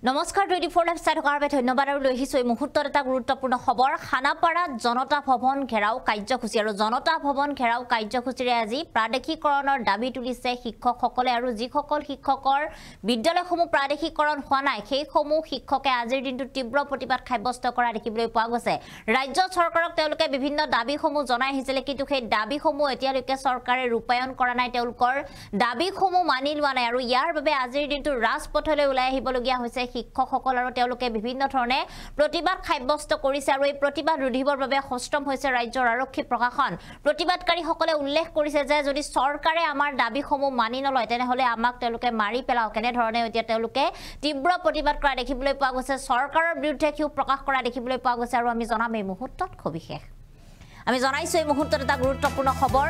নমস্কাৰ 24 লাইভ চাই থকাৰ বাবে ধন্যবাদ আৰু লৈ আহিছো এই মুহূৰ্তত এটা গুৰুত্বপূৰ্ণ খবৰ খানাপাৰাত জনতা ভৱন ঘেৰাও কাৰ্যসূচী আৰু জনতা ভৱন ঘেৰাও কাৰ্যসূচীৰে আজি প্ৰাদেশিকৰণৰ দাবী তুলিছে শিক্ষকসকলে আৰু যিসকল শিক্ষকৰ বিদ্যালয়সমূহ প্ৰাদেশিকৰণ হোৱা নাই সেইসমূহ শিক্ষকে আজিৰ দিনটো তীব্ৰ প্ৰতিবাদ সাব্যস্ত কৰা দেখিবলৈ পোৱা গৈছে ৰাজ্য চৰকাৰক তেওঁলোকে বিভিন্ন দাবীসমূহ জনাই আহিছিল কিন্তু সেই দাবীসমূহ এতিয়ালৈকে চৰকাৰে ৰূপায়ণ কৰা নাই তেওঁলোকৰ দাবীসমূহ মানি লোৱা নাই আৰু ইয়াৰ বাবে আজিৰ দিনটো ৰাজপথলৈ ওলাই আহিবলগীয়া হৈছে শিক্ষকসকল আৰু তেওঁলোকে বিভিন্ন ধৰণে প্ৰতিবাদ সাব্যস্ত কৰিছে আৰু এই প্ৰতিবাদ ৰুধিবৰ বাবে সষ্টম হৈছে ৰাজ্যৰ আৰক্ষী প্ৰশাসন প্ৰতিবাদকাৰীসকলে উল্লেখ কৰিছে যে যদি চৰকাৰে আমাৰ দাবীসমূহ মানি নলয় তেনেহলে আমাক তেওঁলোকে মাৰি পেলাও কেনে ধৰণে এতিয়া তেওঁলোকে তীব্ৰ প্ৰতিবাদ কৰা দেখিবলৈ পোৱা গৈছে চৰকাৰৰ বিৰুদ্ধে ক্ষোভ প্ৰকাশ কৰা দেখিবলৈ পোৱা গৈছে আৰু আমি জনাম এই মুহূৰ্তত সবিশেষ আমি জনাইছো এই মুহূৰ্তত এটা গুৰুত্বপূৰ্ণ খবৰ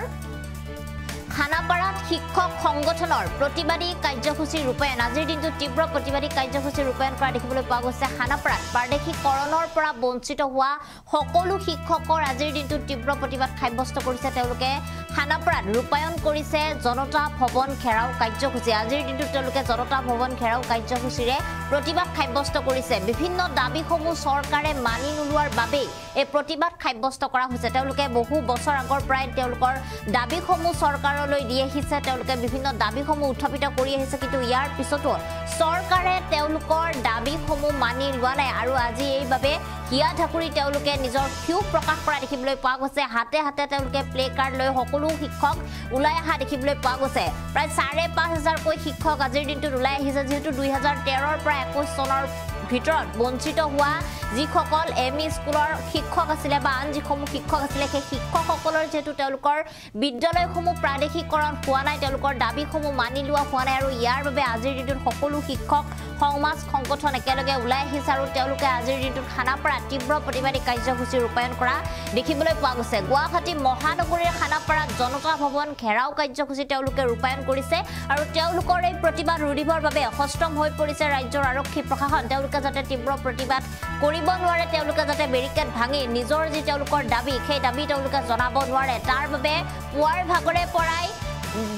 খানাপাৰাত শিক্ষক সংগঠনৰ প্ৰতিবাদী কাৰ্যসূচী ৰূপায়ণ আজিৰ দিনটো তীব্ৰ প্ৰতিবাদী কাৰ্যসূচী ৰূপায়ণ কৰা দেখিবলৈ পোৱা গৈছে খানাপাৰাত প্ৰাদেশিকৰণৰ পৰা বঞ্চিত হোৱা সকলো শিক্ষকৰ আজিৰ দিনটো তীব্ৰ প্ৰতিবাদ সাব্যস্ত কৰিছে তেওঁলোকে খানাপাৰাত ৰূপায়ণ কৰিছে জনতা ভৱন ঘেৰাও কাৰ্যসূচী আজিৰ দিনটো তেওঁলোকে জনতা ভৱন ঘেৰাও কাৰ্যসূচীৰে প্ৰতিবাদ সাব্যস্ত কৰিছে বিভিন্ন দাবীসমূহ চৰকাৰে মানি নোলোৱাৰ বাবে এই প্ৰতিবাদ সাব্যস্ত কৰা হৈছে তেওঁলোকে বহু বছৰ আগৰ পৰাই তেওঁলোকৰ দাবীসমূহ চৰকাৰলৈ দি আহিছে তেওঁলোকে বিভিন্ন দাবীসমূহ উত্থাপিত কৰি আহিছে কিন্তু ইয়াৰ পিছতো চৰকাৰে তেওঁলোকৰ দাবীসমূহ মানি লোৱা নাই আৰু আজি এইভাবে হিয়া ঠাকুৰী তেওঁলোকে নিজৰ ক্ষোভ প্ৰকাশ কৰা দেখিবলৈ পোৱা গৈছে হাতে হাতে তেওঁলোকে প্লে কাৰ্ড লৈ সকলো শিক্ষক ওলাই অহা দেখিবলৈ পোৱা গৈছে প্ৰায় ৫,৫০০ কৈ শিক্ষক আজিৰ দিনটোত ওলাই আহিছে যেহেতু ২০১৩ ৰ পৰা ২১ চনৰ ভিতৰত বঞ্চিত হোৱা যিসকল এমই স্কুলৰ শিক্ষক আছিল বা আন যিসমূহ শিক্ষক আছিল সেই শিক্ষকসকলৰ যেহেতু তেওঁলোকৰ বিদ্যালয়সমূহ প্ৰাদেশিকৰণ হোৱা নাই তেওঁলোকৰ দাবীসমূহ মানি লোৱা হোৱা নাই আৰু ইয়াৰ বাবে আজিৰ দিনটোত সকলো শিক্ষক সমাজ সংগঠন একেলগে ওলাই আহিছে আৰু তেওঁলোকে আজিৰ দিনটোত খানাপাৰাত তীব্ৰ প্ৰতিবাদী কাৰ্যসূচী ৰূপায়ণ কৰা দেখিবলৈ পোৱা গৈছে গুৱাহাটী মহানগৰীৰ খানাপাৰাত জনতা ভৱন ঘেৰাও কাৰ্যসূচী তেওঁলোকে ৰূপায়ণ কৰিছে আৰু তেওঁলোকৰ এই প্ৰতিবাদ ৰুধিবৰ বাবে সষ্টম হৈ পৰিছে ৰাজ্যৰ আৰক্ষী প্ৰশাসন তেওঁলোকে যাতে তীব্ৰ প্ৰতিবাদ কৰিব নোৱাৰে তেওঁলোকে যাতে বেৰিকেড ভাঙি নিজৰ যি তেওঁলোকৰ দাবী সেই দাবী তেওঁলোকে জনাব নোৱাৰে তাৰ বাবে পুৱাৰ ভাগৰে পৰাই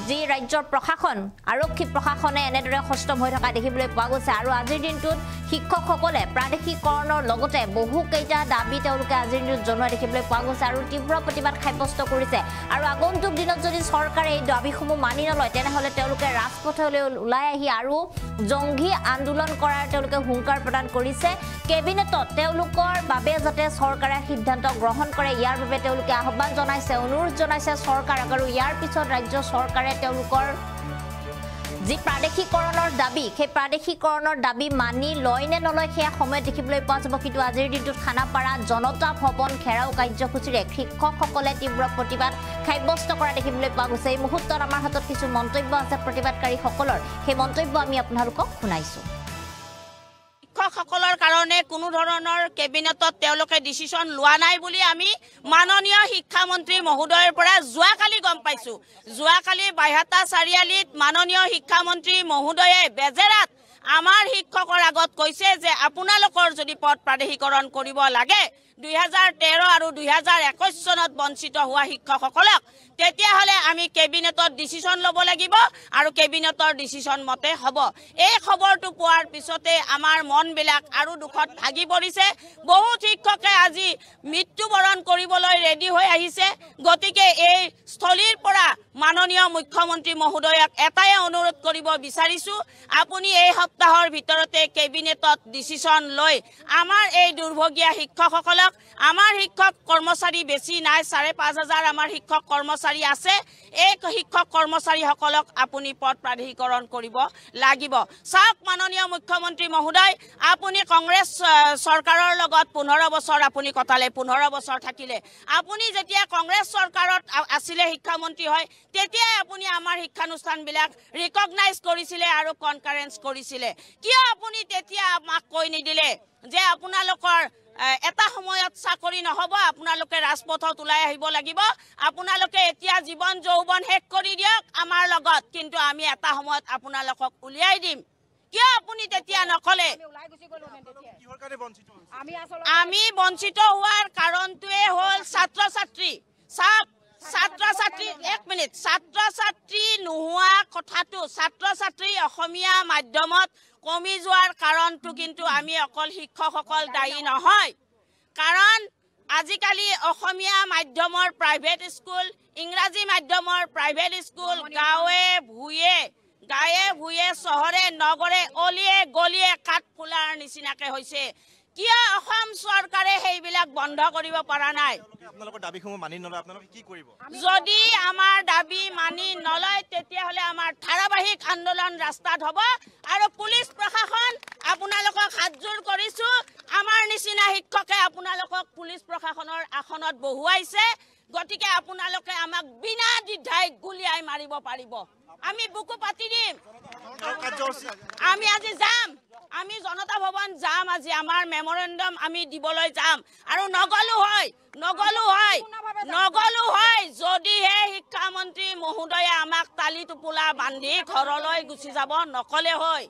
যি ৰাজ্যৰ প্ৰশাসন আৰক্ষী প্ৰশাসনে এনেদৰে সষ্টম হৈ থকা দেখিবলৈ পোৱা গৈছে আৰু আজিৰ দিনটোত শিক্ষকসকলে প্ৰাদেশিকৰণৰ লগতে বহু কেইটা দাবী তেওঁলোকে আজিৰ দিনত জনোৱা দেখিবলৈ পোৱা গৈছে আৰু তীব্ৰ প্ৰতিবাদ সাব্যস্ত কৰিছে আৰু আগন্তুক দিনত যদি চৰকাৰে এই দাবীসমূহ মানি নলয় তেনেহলে তেওঁলোকে ৰাজপথলৈ ওলাই আহি আৰু জংঘী আন্দোলন কৰাৰ তেওঁলোকে হুংকাৰ প্ৰদান কৰিছে কেবিনেটত তেওঁলোকৰ বাবে যাতে চৰকাৰে সিদ্ধান্ত গ্ৰহণ কৰে ইয়াৰ বাবে তেওঁলোকে আহ্বান জনাইছে অনুৰোধ জনাইছে চৰকাৰক আৰু ইয়াৰ পিছত ৰাজ্য চৰকাৰে তেওঁলোকৰ যি প্ৰাদেশিকৰণৰ দাবী সেই প্ৰাদেশিকৰণৰ দাবী মানি লয় নে নলয় সেয়া সময় দেখিবলৈ পোৱা যাব কিন্তু আজিৰ দিনটোত খানাপাৰা জনতা ভৱন ঘেৰাও কাৰ্যসূচীৰে শিক্ষকসকলে তীব্ৰ প্ৰতিবাদ সাব্যস্ত কৰা দেখিবলৈ পোৱা গৈছে এই মুহূৰ্তত আমাৰ হাতত কিছু মন্তব্য আছে প্ৰতিবাদকাৰীসকলৰ সেই মন্তব্য আমি আপোনালোকক শুনাইছো শিক্ষকসকলৰ কাৰণে কোনো ধৰণৰ কেবিনেটত তেওঁলোকে ডিসিশন লোৱা নাই বুলি আমি মাননীয় শিক্ষামন্ত্ৰী মহোদয়ৰ পৰা যোৱাকালি গম পাইছো যোৱাকালি বাইহাটা চাৰিআলিত মাননীয় শিক্ষামন্ত্ৰী মহোদয়ে বেজেৰাত আমাৰ শিক্ষকৰ আগত কৈছে যে আপোনালোকৰ যদি পদ প্ৰাদেশিকৰণ কৰিব লাগে ২০১৩ আৰু ২০২১ চনত বঞ্চিত হোৱা শিক্ষকসকলক তেতিয়াহলে আমি কেবিনেটত ডিসিশন ল'ব লাগিব আৰু কেবিনেটৰ ডিসিশন মতে হ'ব এই খবৰটো পোৱাৰ পিছতে আমাৰ মনবিলাক আৰু দুখত ভাগি পৰিছে বহুত শিক্ষকে আজি মৃত্যুবৰণ কৰিবলৈ ৰেডি হৈ আহিছে গতিকে এই স্থলীৰ পৰা মাননীয় মুখ্যমন্ত্ৰী মহোদয়ক এটাই অনুৰোধ কৰিব বিচাৰিছো আপুনি এই সপ্তাহৰ ভিতৰতে কেবিনেটত ডিসিশন লৈ আমাৰ এই দুৰ্ভগীয়া শিক্ষকসকলক আমাৰ শিক্ষক কৰ্মচাৰী বেছি নাই ৫,৫০০ আমাৰ শিক্ষক কৰ্মচাৰী আছে এই শিক্ষক কৰ্মচাৰীসকলক আপুনি পদ প্ৰাদেশিকৰণ কৰিব লাগিব চাওক মাননীয় মুখ্যমন্ত্ৰী মহোদয় আপুনি কংগ্ৰেছ চৰকাৰৰ লগত ১৫ বছৰ আপুনি কটালে ১৫ বছৰ থাকিলে আপুনি যেতিয়া কংগ্ৰেছ চৰকাৰত আছিলে শিক্ষামন্ত্ৰী হয় তেতিয়া আপুনি আমাৰ শিক্ষানুষ্ঠানবিলাক ৰিকগনাইজ কৰিছিলে আৰু কনকাৰেন্স কৰিছিলে কিয় আপুনি তেতিয়া আমাক কৈ নিদিলে যে আপোনালোকৰ এটা সময়ত চাকৰি নহব আপোনালোকে ৰাজপথত ওলাই আহিব লাগিব আপোনালোকে এতিয়া জীৱন যৌৱন শেষ কৰি দিয়ক আমাৰ লগত কিন্তু আমি এটা সময়ত আপোনালোকক উলিয়াই দিম কিয় আপুনি তেতিয়া নকলে আমি বঞ্চিত হোৱাৰ কাৰণটোৱে হ'ল ছাত্ৰ ছাত্ৰী এক মিনিট ছাত্ৰ ছাত্ৰী নোহোৱা কথাটো ছাত্ৰ ছাত্ৰী অসমীয়া মাধ্যমত কমি যোৱাৰ কাৰণটো কিন্তু আমি অকল শিক্ষকসকল দায়ী নহয়। কাৰণ আজিকালি অসমীয়া মাধ্যমৰ প্ৰাইভেট স্কুল, ইংৰাজী মাধ্যমৰ প্ৰাইভেট স্কুল গাঁৱে ভূঞে চহৰে নগৰে অলিয়ে গলিয়ে কাঠ ফুলাৰ নিচিনাকে হৈছে। কিয় অসম চৰকাৰে সেইবিলাক বন্ধ কৰিব পৰা নাই? যদি আমাৰ দাবী মানি নলয় তেতিয়াহ'লে আমাৰ ধাৰাবাহিক আন্দোলন ৰাস্তাত হ'ব। আৰু পুলিচ প্ৰশাসন আপোনালোকক হাতযোৰ কৰিছোঁ, আমাৰ নিচিনা শিক্ষকে আপোনালোকক পুলিচ প্ৰশাসনৰ আসনত বহুৱাইছে। গতিকে আপোনালোকে আমাক বিনা দ্বিধাই গুলিয়াই মাৰিব পাৰিব। আমি বুকু পাতি দিম। আমি আজি যাম, আমি জনতা ভৱন যাম। আজি আমাৰ মেমৰেণ্ডাম আমি দিবলৈ যাম। আৰু নগলো হয় যদিহে শিক্ষামন্ত্ৰী মহোদয়ে আমাক তালি টোপোলা বান্ধি ঘৰলৈ গুচি যাব নকলে হয়।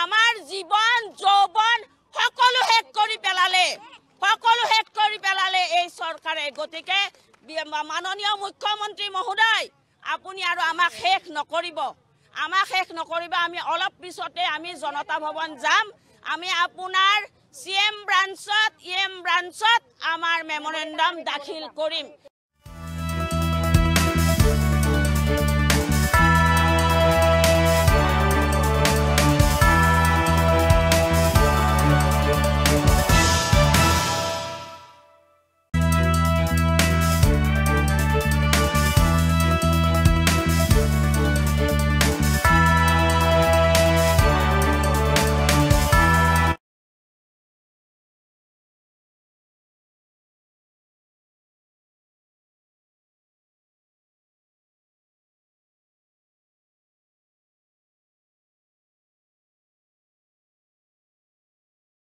আমাৰ জীৱন যৌৱন সকলো শেষ কৰি পেলালে এই চৰকাৰে। গতিকে মাননীয় মুখ্যমন্ত্ৰী মহোদয়, আপুনি আৰু আমাক শেষ নকৰিব। আমি অলপ পিছতে আমি জনতা ভৱন যাম। আমি আপোনাৰ CM ব্ৰাঞ্চত আমাৰ মেমৰেণ্ডাম দাখিল কৰিম।